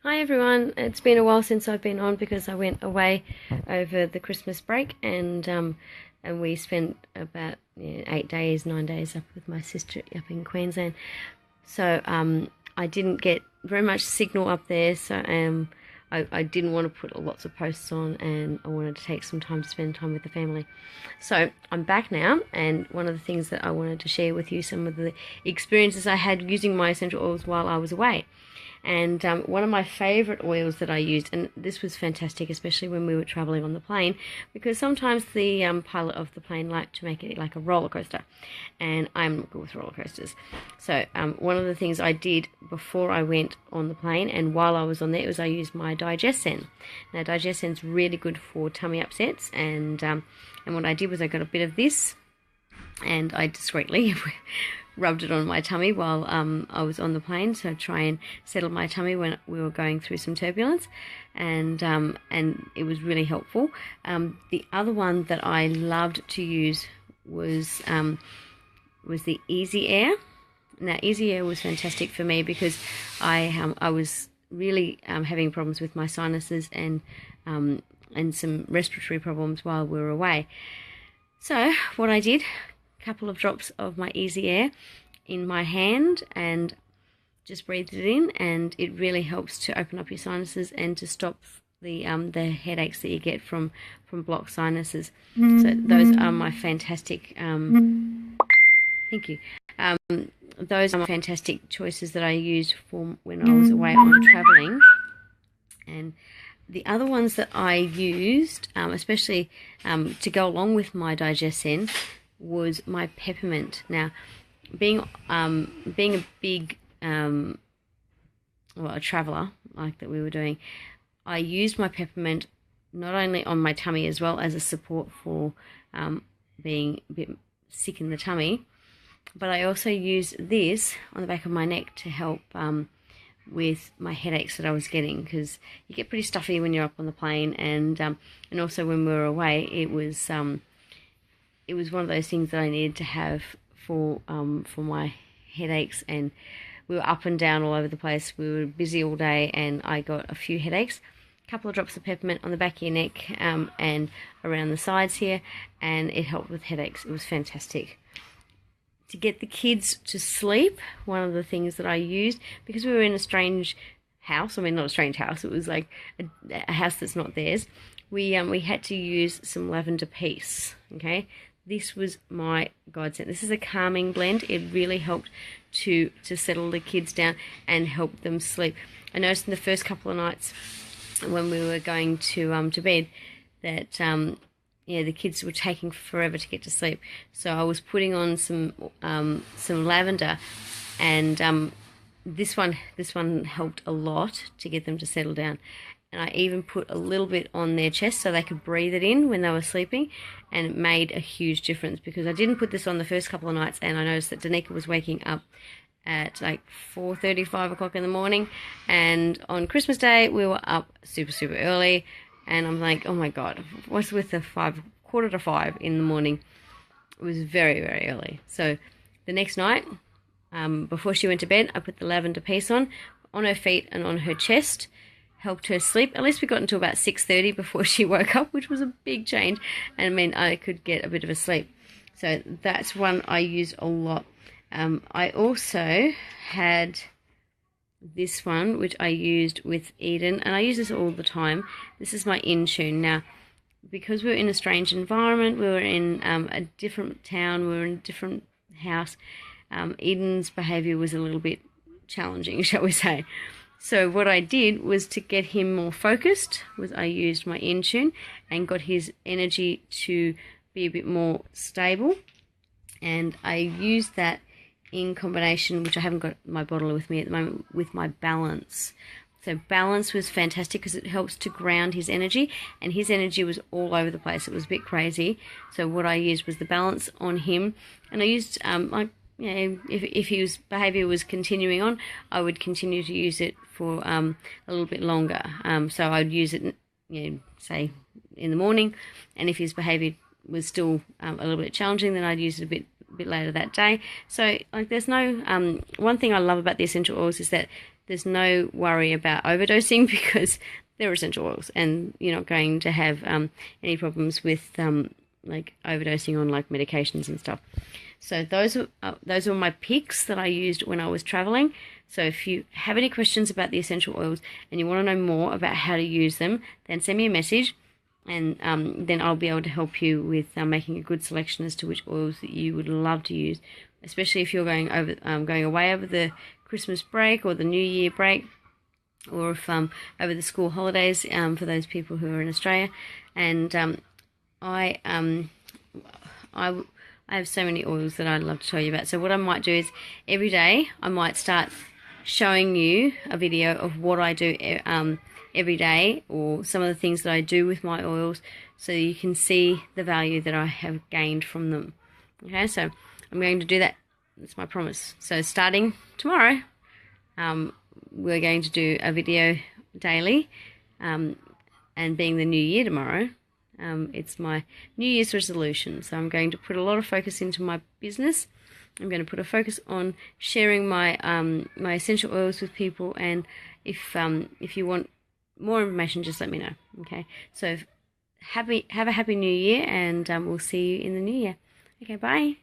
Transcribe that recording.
Hi everyone, it's been a while since I've been on because I went away over the Christmas break and we spent about 8 days, 9 days up with my sister up in Queensland. So I didn't get very much signal up there, so I didn't want to put lots of posts on, and I wanted to take some time to spend time with the family. So I'm back now, and one of the things that I wanted to share with you, some of the experiences I had using my essential oils while I was away. And one of my favorite oils that I used, and this was fantastic, especially when we were traveling on the plane, because sometimes the pilot of the plane liked to make it like a roller coaster, and I'm not good with roller coasters. So one of the things I did before I went on the plane and while I was on there was I used my Digescen. Now Digescen's really good for tummy upsets, and what I did was I got a bit of this and I discreetly rubbed it on my tummy while I was on the plane, so try and settle my tummy when we were going through some turbulence, and it was really helpful. The other one that I loved to use was the Easy Air. Now Easy Air was fantastic for me because I was really having problems with my sinuses and some respiratory problems while we were away. So what I did, couple of drops of my Easy Air in my hand and just breathed it in, and it really helps to open up your sinuses and to stop the headaches that you get from blocked sinuses. So those are my fantastic thank you. Those are my fantastic choices that I used for when I was away on traveling. And the other ones that I used, especially to go along with my Digescen, was my peppermint. Now, being a big a traveller like that we were doing, I used my peppermint not only on my tummy as well as a support for being a bit sick in the tummy, but I also used this on the back of my neck to help with my headaches that I was getting, because you get pretty stuffy when you're up on the plane, and also when we were away, it was one of those things that I needed to have for my headaches, and we were up and down all over the place. We were busy all day, and I got a few headaches. A couple of drops of peppermint on the back of your neck and around the sides here, and it helped with headaches. It was fantastic. To get the kids to sleep, one of the things that I used, because we were in a strange house, I mean not a strange house, it was like a house that's not theirs, we had to use some lavender peace, okay? This was my godsend. This is a calming blend. It really helped to settle the kids down and help them sleep. I noticed in the first couple of nights when we were going to bed that the kids were taking forever to get to sleep. So I was putting on some lavender, and this one helped a lot to get them to settle down. And I even put a little bit on their chest so they could breathe it in when they were sleeping, and it made a huge difference, because I didn't put this on the first couple of nights, and I noticed that Danica was waking up at like 4:30, 5 o'clock in the morning, and on Christmas Day we were up super early, and I'm like, oh my god, what's with the 4:45 in the morning? It was very early. So the next night, before she went to bed, I put the lavender piece on her feet and on her chest, helped her sleep. At least we got until about 6:30 before she woke up, which was a big change, and meant I could get a bit of a sleep. So that's one I use a lot. I also had this one, which I used with Eden, and I use this all the time. This is my Intune. Now, because we were in a strange environment, we were in a different town, we were in a different house, Eden's behaviour was a little bit challenging, shall we say. So what I did was, to get him more focused, was I used my Intune and got his energy to be a bit more stable, and I used that in combination, which I haven't got my bottle with me at the moment, with my Balance. So Balance was fantastic because it helps to ground his energy, and his energy was all over the place. It was a bit crazy. So what I used was the Balance on him, and I used if his behaviour was continuing on, I would continue to use it for a little bit longer. So I'd use it, say in the morning, and if his behaviour was still a little bit challenging, then I'd use it a bit later that day. So like, there's no one thing I love about the essential oils is that there's no worry about overdosing because they're essential oils, and you're not going to have any problems with like overdosing on like medications and stuff. So those were my picks that I used when I was traveling. So if you have any questions about the essential oils and you want to know more about how to use them, then send me a message, and then I'll be able to help you with making a good selection as to which oils that you would love to use, especially if you're going away over the Christmas break or the New Year break, or if over the school holidays for those people who are in Australia. And I have so many oils that I'd love to tell you about. So what I might do is every day I might start showing you a video of what I do every day, or some of the things that I do with my oils, so you can see the value that I have gained from them. Okay, so I'm going to do that. That's my promise. So starting tomorrow, we're going to do a video daily, and being the new year tomorrow, it's my New Year's resolution. So I'm going to put a lot of focus into my business. I'm going to put a focus on sharing my my essential oils with people, and if you want more information, just let me know. Okay, so have a happy new year, and we'll see you in the new year. Okay, bye.